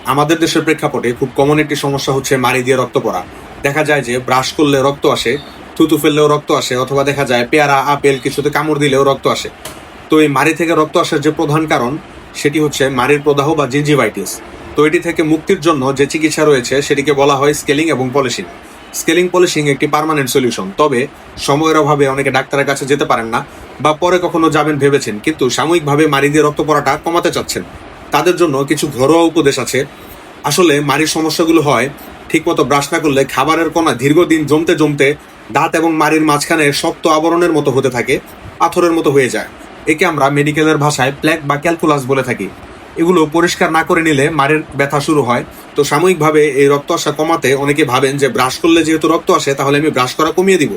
আমাদের দেশের প্রেক্ষাপটে খুব কমন একটি সমস্যা হচ্ছে মাড়ি দিয়ে রক্ত পড়া। দেখা যায় যে ব্রাশ করলে রক্ত আসে, থুতু ফেললেও রক্ত আসে, অথবা দেখা যায় পেয়ারা আপেল কিছুতে কামড় দিলেও রক্ত আসে। তো এই মাড়ি থেকে রক্ত আসার যে প্রধান কারণ সেটি হচ্ছে মাড়ির প্রদাহ বা জিঞ্জিভাইটিস। তো এটি থেকে মুক্তির জন্য যে চিকিৎসা রয়েছে সেটিকে বলা হয় স্কেলিং এবং পলিশিং। স্কেলিং পলিশিং একটি পার্মানেন্ট সলিউশন, তবে সময়ের অভাবে অনেকে ডাক্তারের কাছে যেতে পারেন না বা পরে কখনো যাবেন ভেবেছেন কিন্তু সাময়িকভাবে মাড়ি দিয়ে রক্ত পড়াটা কমাতে চাচ্ছেন। তাদের জন্য কিছু ঘরোয়া উপদেশ আছে। আসলে মাড়ির সমস্যাগুলো হয় ঠিকমতো ব্রাশ না করলে খাবারের কণা দীর্ঘদিন জমতে জমতে দাঁত এবং মাড়ির মাঝখানে শক্ত আবরণের মতো হতে থাকে, পাথরের মতো হয়ে যায়। একে আমরা মেডিকেলের ভাষায় প্ল্যাক বা ক্যালকুলাস বলে থাকি। এগুলো পরিষ্কার না করে নিলে মাড়ির ব্যথা শুরু হয়। তো সাময়িকভাবে এই রক্ত আসা কমাতে অনেকে ভাবেন যে ব্রাশ করলে যেহেতু রক্ত আসে তাহলে আমি ব্রাশ করা কমিয়ে দিব,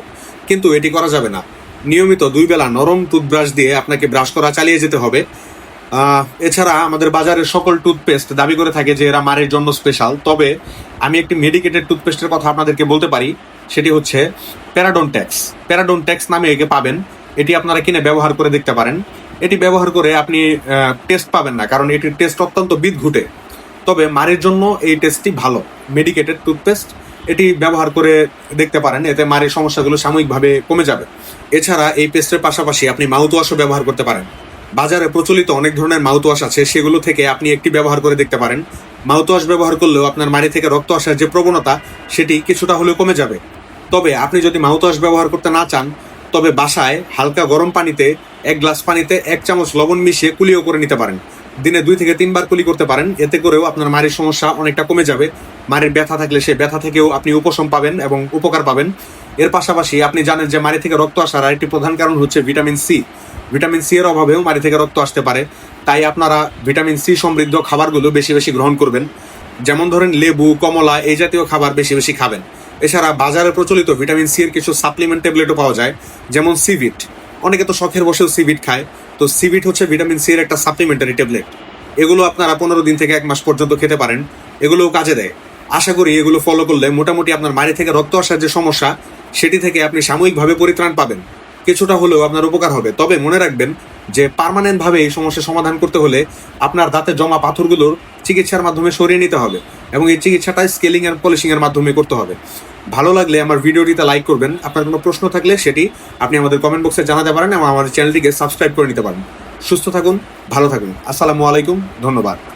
কিন্তু এটি করা যাবে না। নিয়মিত 2 বেলা নরম টুথব্রাশ দিয়ে আপনাকে ব্রাশ করা চালিয়ে যেতে হবে। এছাড়া আমাদের বাজারের সকল টুথপেস্ট দাবি করে থাকে যে এরা মাড়ির জন্য স্পেশাল, তবে আমি একটি মেডিকেটেড টুথপেস্টের কথা আপনাদেরকে বলতে পারি। সেটি হচ্ছে প্যারাডন্টেক্স। প্যারাডন্টেক্স নামে একে পাবেন। এটি আপনারা কিনে ব্যবহার করে দেখতে পারেন। এটি ব্যবহার করে আপনি টেস্ট পাবেন না, কারণ এটির টেস্ট অত্যন্ত বিদঘুটে। তবে মাড়ির জন্য এই টেস্টটি ভালো, মেডিকেটেড টুথপেস্ট। এটি ব্যবহার করে দেখতে পারেন, এতে মাড়ির সমস্যাগুলো সাময়িকভাবে কমে যাবে। এছাড়া এই পেস্টের পাশাপাশি আপনি মাউথ ওয়াশও ব্যবহার করতে পারেন। বাজারে প্রচলিত অনেক ধরনের মাউথ ওয়াশ আছে, সেগুলো থেকে আপনি একটি ব্যবহার করে দেখতে পারেন। মাউথ ওয়াশ ব্যবহার করলেও আপনার মাড়ি থেকে রক্ত আসার যে প্রবণতা সেটি কিছুটা হলেও কমে যাবে। তবে আপনি যদি মাউথ ওয়াশ ব্যবহার করতে না চান, তবে বাসায় হালকা গরম পানিতে 1 গ্লাস পানিতে 1 চামচ লবণ মিশিয়ে কুলিও করে নিতে পারেন। দিনে 2 থেকে 3 বার কুলি করতে পারেন। এতে করেও আপনার মাড়ির সমস্যা অনেকটা কমে যাবে। মাড়ির ব্যথা থাকলে সেই ব্যথা থেকেও আপনি উপশম পাবেন এবং উপকার পাবেন। এর পাশাপাশি আপনি জানেন যে মাড়ি থেকে রক্ত আসার আরেকটি প্রধান কারণ হচ্ছে ভিটামিন সি। ভিটামিন সি এর অভাবেও মাড়ি থেকে রক্ত আসতে পারে। তাই আপনারা ভিটামিন সি সমৃদ্ধ খাবারগুলো বেশি বেশি গ্রহণ করবেন। যেমন ধরেন লেবু, কমলা এই জাতীয় খাবার বেশি বেশি খাবেন। এছাড়া বাজারে প্রচলিত ভিটামিন সি এর কিছু সাপ্লিমেন্ট ট্যাবলেটও পাওয়া যায়, যেমন সিভিট। অনেকে তো শখের বসেও সিভিট খায়। তো সিভিট হচ্ছে ভিটামিন সি এর একটা সাপ্লিমেন্টারি ট্যাবলেট। এগুলো আপনারা 15 দিন থেকে 1 মাস পর্যন্ত খেতে পারেন। এগুলোও কাজে দেয়। আশা করি এগুলো ফলো করলে মোটামুটি আপনার মাড়ি থেকে রক্ত আসার যে সমস্যা সেটি থেকে আপনি সাময়িকভাবে পরিত্রাণ পাবেন। কিছুটা হলেও আপনার উপকার হবে। তবে মনে রাখবেন যে পার্মানেন্টভাবে এই সমস্যার সমাধান করতে হলে আপনার দাঁতে জমা পাথরগুলোর চিকিৎসার মাধ্যমে সরিয়ে নিতে হবে, এবং এই চিকিৎসাটা স্কেলিং এন্ড পলিশিং এর মাধ্যমে করতে হবে। ভালো লাগলে আমার ভিডিওটিতে লাইক করবেন। আপনার কোনো প্রশ্ন থাকলে সেটি আপনি আমাদের কমেন্ট বক্সে জানাতে পারেন এবং আমাদের চ্যানেলটিকে সাবস্ক্রাইব করে নিতে পারেন। সুস্থ থাকুন, ভালো থাকুন। আসসালামু আলাইকুম, ধন্যবাদ।